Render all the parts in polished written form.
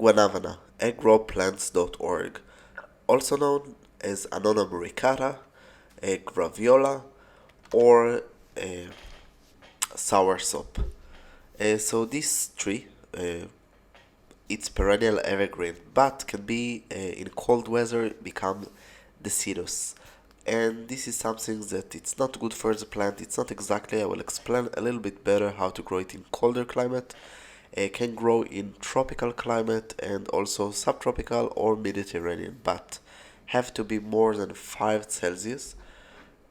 Guanabana, agrowplants.org, also known as Annona muricata, Graviola, or Soursop. So this tree, it's perennial evergreen, but can be in cold weather become deciduous. And this is something that it's not good for the plant. It's not exactly. I will explain a little bit better how to grow it in colder climate. It can grow in tropical climate and also subtropical or Mediterranean, but have to be more than 5 Celsius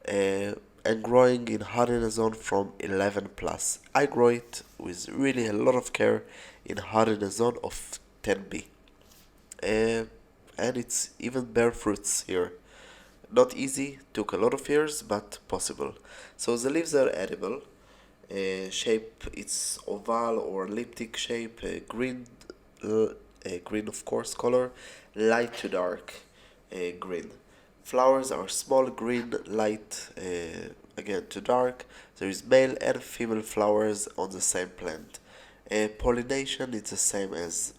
uh, and growing in hardiness zone from 11 plus. I grow it with really a lot of care in hardiness zone of 10B. Uh, and it's even bear fruits here. Not easy, took a lot of years, but possible. So the leaves are edible. Shape it's oval or elliptic shape, green of course color, light to dark green. Flowers are small green, light again to dark. There is male and female flowers on the same plant. Pollination is the same as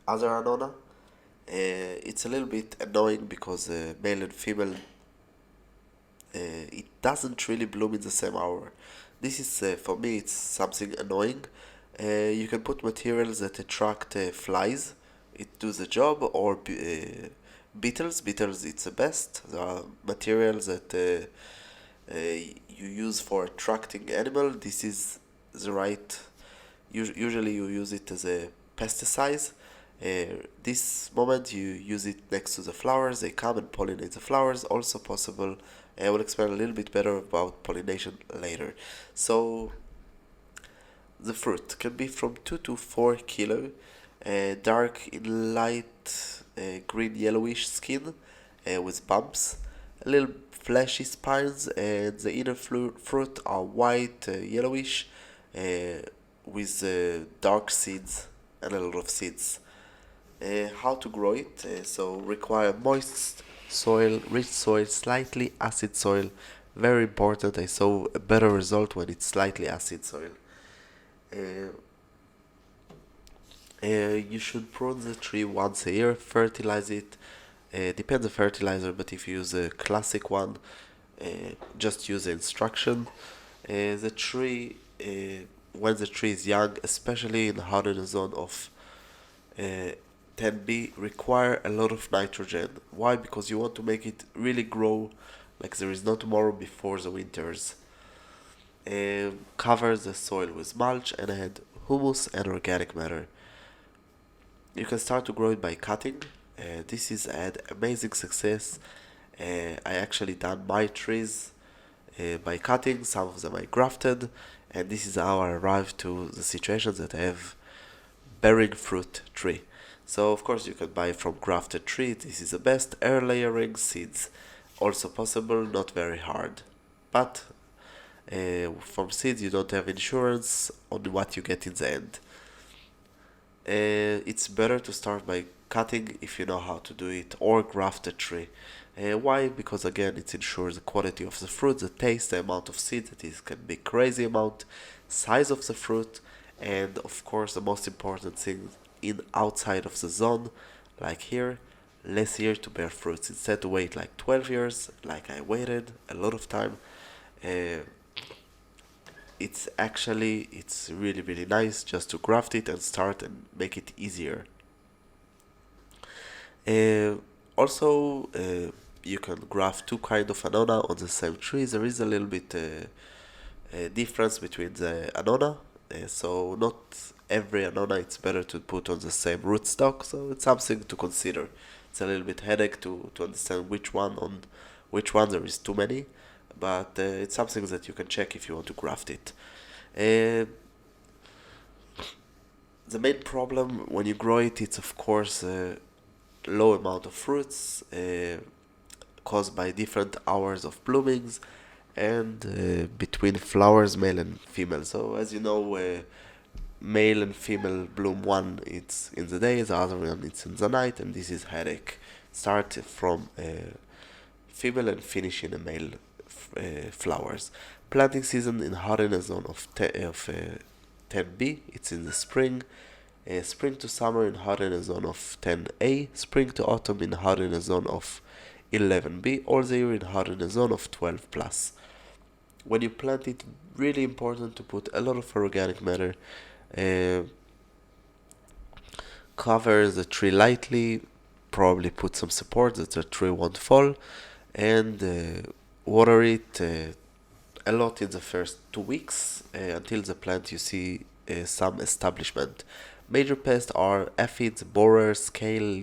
other Annona. It's a little bit annoying because male and female it doesn't really bloom in the same hour. This is for me it's something annoying. You can put materials that attract flies. It does the job or beetles. Beetles it's the best. There are materials that you use for attracting animal. This is the right. Usually you use it as a pesticide. This moment you use it next to the flowers, they come and pollinate the flowers, also possible. I will explain a little bit better about pollination later. So the fruit can be from 2 to 4 kilo, dark in light green yellowish skin with bumps, a little fleshy spines, and the inner fruit are white yellowish with dark seeds and a lot of seeds. How to grow it? So require moist soil, rich soil, slightly acid soil. Very important. I saw a better result when it's slightly acid soil. Uh, you should prune the tree once a year, fertilize it. Depends on fertilizer, but if you use a classic one, just use the instruction. The tree, when the tree is young, especially in the harder zone of uh, 10B, require a lot of nitrogen. Why? Because you want to make it really grow like there is no tomorrow before the winters. Cover the soil with mulch and add humus and organic matter. You can start to grow it by cutting. This is had amazing success. I actually done my trees by cutting. Some of them I grafted, and this is how I arrived to the situation that I have bearing fruit tree. So of course you can buy from grafted tree. This is the best. Air layering seeds, also possible, not very hard. But from seeds you don't have insurance on what you get in the end. It's better to start by cutting if you know how to do it, or graft a tree. Why? Because again, it ensures the quality of the fruit, the taste, the amount of seed that is can be crazy amount, size of the fruit, and of course the most important thing in outside of the zone, like here, less year to bear fruits. Instead to wait like 12 years, like I waited a lot of time. Uh, it's really nice just to graft it and start and make it easier. Uh, also, you can graft two kind of anona on the same tree. There is a little bit difference between the anona, so not every anona it's better to put on the same rootstock. So it's something to consider. It's a little bit headache to understand which one there is too many, but it's something that you can check if you want to graft it. Uh, the main problem when you grow it, it's of course low amount of fruits caused by different hours of bloomings and between flowers, male and female. So as you know, male and female bloom one it's in the day, the other one it's in the night, and this is headache. Start from female and finish in a male flowers. Planting season in hardiness zone of 10B. It's in the spring. Spring to summer in hardiness zone of 10A, spring to autumn in hardiness zone of 11B, all the year in hardiness zone of 12 plus. When you plant it, really important to put a lot of organic matter. Uh, Cover the tree lightly, probably put some support that the tree won't fall, and water it a lot in the first 2 weeks until the plant you see some establishment. Major pests are aphids, borers, scale,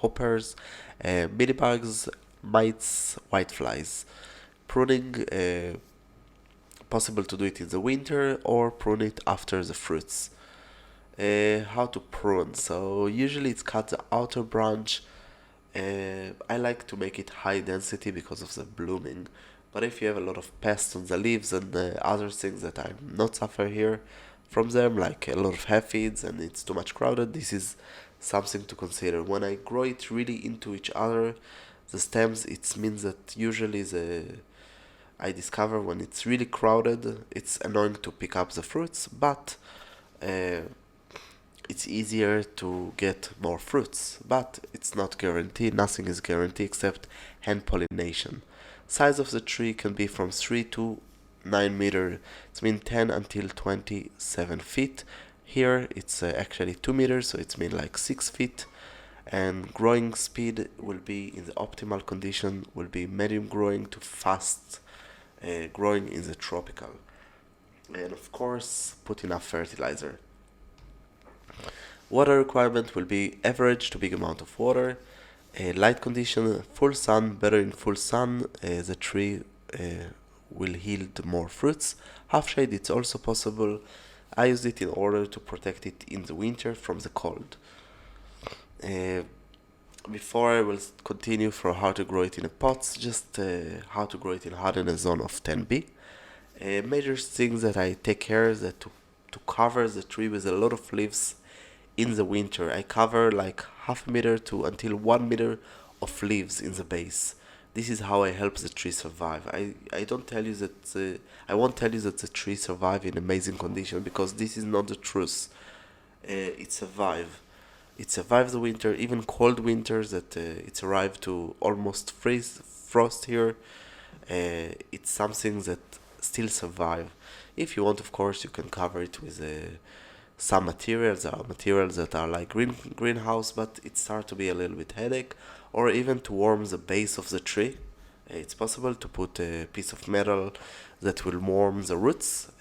hoppers, minibugs, mites, whiteflies. Pruning, possible to do it in the winter or prune it after the fruits. How to prune? So usually it's cut the outer branch. I like to make it high density because of the blooming. But if you have a lot of pests on the leaves and other things that I'm not suffer here from them, like a lot of aphids and it's too much crowded, this is something to consider. When I grow it really into each other, the stems, it means that usually I discover when it's really crowded, it's annoying to pick up the fruits, but uh, it's easier to get more fruits, but it's not guaranteed. Nothing is guaranteed except hand pollination. Size of the tree can be from 3 to 9 meter. It's mean 10 until 27 feet. Here it's actually 2 meters, so it's mean like 6 feet. And growing speed will be in the optimal condition will be medium growing to fast growing in the tropical. And of course, put enough fertilizer. Water requirement will be average to big amount of water. Light condition, full sun, better in full sun, the tree will yield more fruits. Half shade, it's also possible. I use it in order to protect it in the winter from the cold. Uh, Before I will continue for how to grow it in a pots, just how to grow it in hardiness zone of 10B. Major things that I take care is that to cover the tree with a lot of leaves in the winter. I cover like half a meter to until 1 meter of leaves in the base. This is how I help the tree survive. I don't tell you that I won't tell you that the tree survive in amazing condition because this is not the truth. It survive. It survives the winter, even cold winters that it's arrived to almost freeze frost here. It's something that still survive. If you want, of course, you can cover it with some materials. There are materials that are like greenhouse, but it starts to be a little bit headache, or even to warm the base of the tree. It's possible to put a piece of metal that will warm the roots.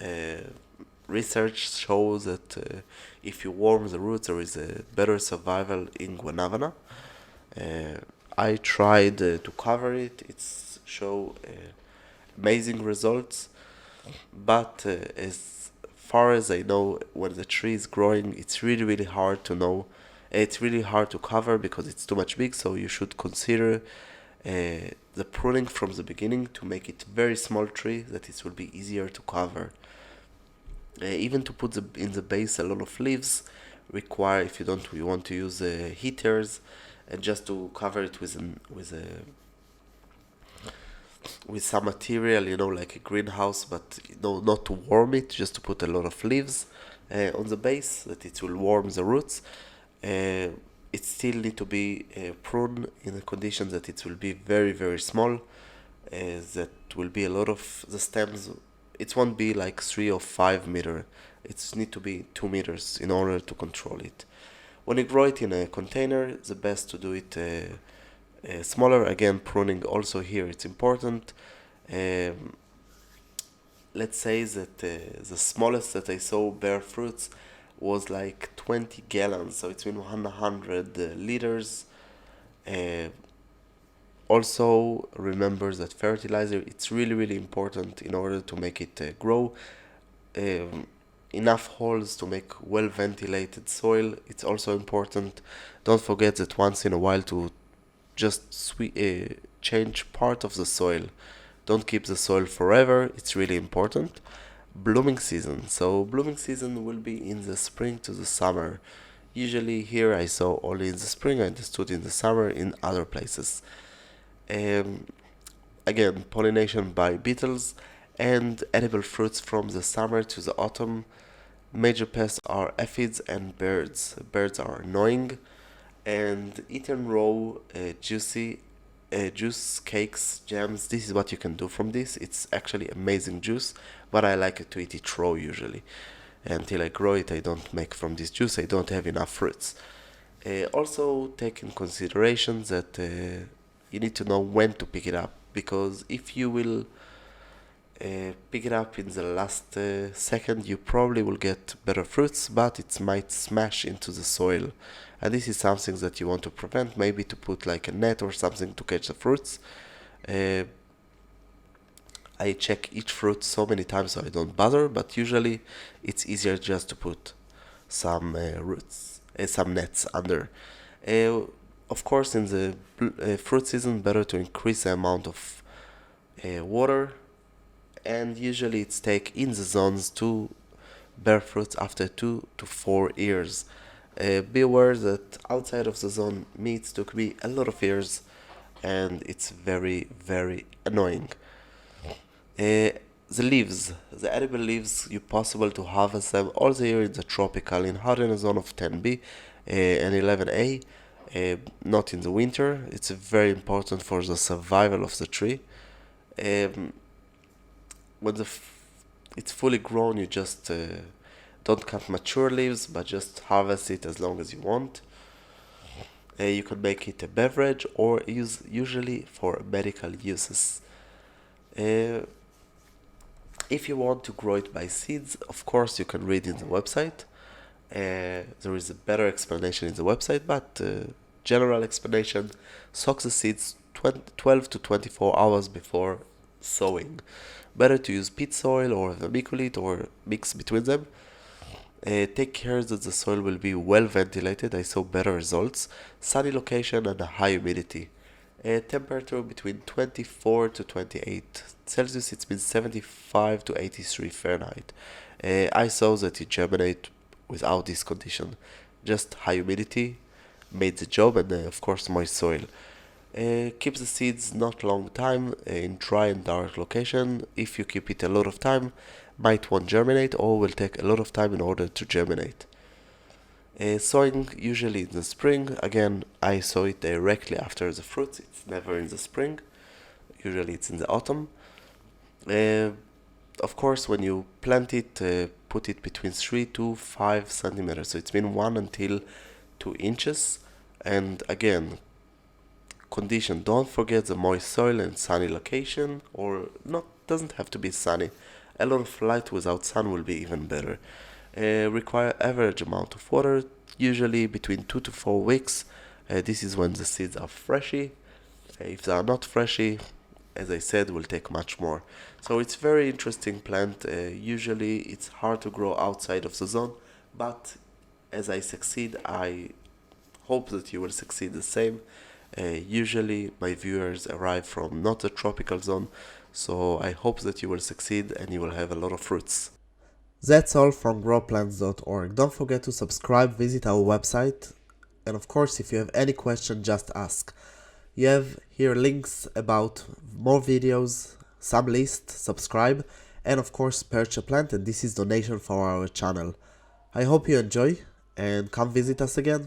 Research shows that if you warm the roots, there is a better survival in Guanabana. Uh, I tried to cover it. It's show amazing results, but as far as I know, when the tree is growing, it's really really hard to know. It's really hard to cover because it's too much big. So you should consider the pruning from the beginning to make it very small tree that it will be easier to cover. Even to put in the base a lot of leaves require if you don't you want to use heaters and just to cover it with some material, like a greenhouse, but not to warm it, just to put a lot of leaves on the base that it will warm the roots. It still need to be pruned in a condition that it will be very very small. That will be a lot of the stems. It won't be like 3 or 5 meter. It need to be 2 meters in order to control it. When you grow it in a container, the best to do it smaller. Again, pruning also here it's important. Um, let's say that the smallest that I saw bear fruits was like 20 gallons, so it's been 100 liters. Uh, Also remember that fertilizer it's really really important in order to make it grow. Um, Enough holes to make well ventilated soil. It's also important. Don't forget that once in a while to just change part of the soil. Don't keep the soil forever. It's really important. Blooming season. So blooming season will be in the spring to the summer. Usually here I saw only in the spring. I understood in the summer in other places. Um, Again, pollination by beetles and edible fruits from the summer to the autumn. Major pests are aphids and birds. Birds are annoying and eaten raw, juicy, juice, cakes, jams. This is what you can do from this. It's actually amazing juice, but I like it to eat it raw usually. Until I grow it, I don't make from this juice. I don't have enough fruits. Also, take in consideration that you need to know when to pick it up, because if you will pick it up in the last second, you probably will get better fruits, but it might smash into the soil. And this is something that you want to prevent, maybe to put like a net or something to catch the fruits. Uh, I check each fruit so many times so I don't bother, but usually it's easier just to put some some nets under. Uh, of course, in the fruit season, better to increase the amount of water, and usually it's take in the zones to bear fruits after 2 to 4 years. Be aware that outside of the zone meats took me a lot of years, and it's very, very annoying. Uh, the leaves, the edible leaves, you possible to harvest them all the year in the tropical in hardiness zone of 10B and 11A, not in the winter. It's very important for the survival of the tree. Um, when it's fully grown, you just don't cut mature leaves, but just harvest it as long as you want. You can make it a beverage or use usually for medical uses. Uh, if you want to grow it by seeds, of course you can read in the website. There is a better explanation in the website, but general explanation: soak the seeds 12 to 24 hours before sowing. Better to use peat soil or vermiculite or mix between them. Take care that the soil will be well ventilated. I saw better results. Sunny location and a high humidity. Temperature between 24 to 28 Celsius. It means 75 to 83 Fahrenheit. I saw that it germinate without this condition. Just high humidity made the job, and of course moist soil. Keep the seeds not long time in dry and dark location. If you keep it a lot of time, might won't germinate or will take a lot of time in order to germinate. Sowing usually in the spring. Again, I sow it directly after the fruits. It's never in the spring. Usually it's in the autumn. Uh, of course, when you plant it, put it between 3 to 5 centimeters. So it's been 1 until 2 inches. And again, condition, don't forget the moist soil and sunny location, or not, doesn't have to be sunny. A lot of light without sun will be even better. Require average amount of water, usually between 2 to 4 weeks. This is when the seeds are freshy. If they are not freshy, as I said, will take much more. So it's very interesting plant. Usually it's hard to grow outside of the zone, but as I succeed, I hope that you will succeed the same. Usually my viewers arrive from not a tropical zone, so I hope that you will succeed and you will have a lot of fruits. That's all from growplants.org. Don't forget to subscribe, visit our website, and of course, if you have any question, just ask. You have here links about more videos, some list, subscribe, and of course purchase a plant, and this is donation for our channel. I hope you enjoy and come visit us again.